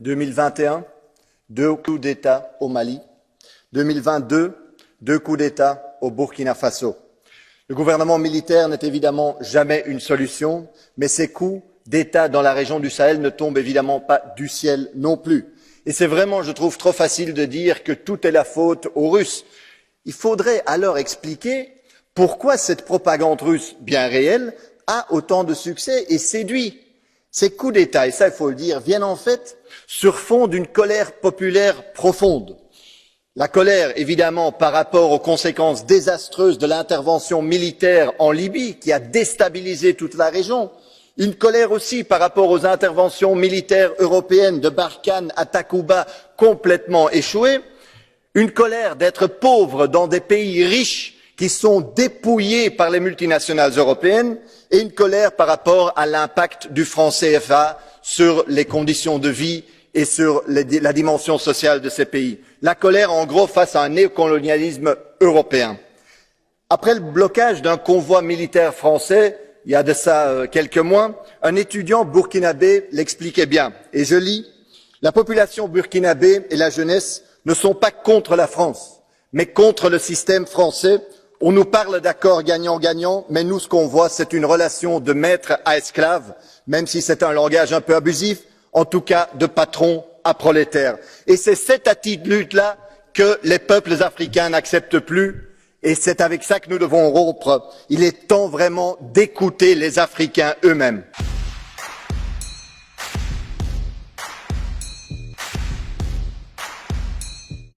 2021, 2 coups d'État au Mali. 2022, 2 coups d'État au Burkina Faso. Le gouvernement militaire n'est évidemment jamais une solution, mais ces coups d'État dans la région du Sahel ne tombent évidemment pas du ciel non plus. Et c'est vraiment, je trouve, trop facile de dire que tout est la faute aux Russes. Il faudrait alors expliquer pourquoi cette propagande russe, bien réelle, a autant de succès et séduit. Ces coups d'État, et ça il faut le dire, viennent en fait sur fond d'une colère populaire profonde. La colère, évidemment, par rapport aux conséquences désastreuses de l'intervention militaire en Libye, qui a déstabilisé toute la région. Une colère aussi par rapport aux interventions militaires européennes de Barkhane à Takuba, complètement échouées. Une colère d'être pauvre dans des pays riches qui sont dépouillés par les multinationales européennes. Et une colère par rapport à l'impact du franc CFA sur les conditions de vie et sur la dimension sociale de ces pays. La colère, en gros, face à un néocolonialisme européen. Après le blocage d'un convoi militaire français, il y a de ça quelques mois, un étudiant burkinabé l'expliquait bien. Et je lis, « La population burkinabé et la jeunesse ne sont pas contre la France, mais contre le système français. On nous parle d'accords gagnant-gagnant, mais nous, ce qu'on voit, c'est une relation de maître à esclave, même si c'est un langage un peu abusif, en tout cas de patron à prolétaire. Et c'est cette attitude-là que les peuples africains n'acceptent plus, et c'est avec ça que nous devons rompre. Il est temps vraiment d'écouter les Africains eux-mêmes.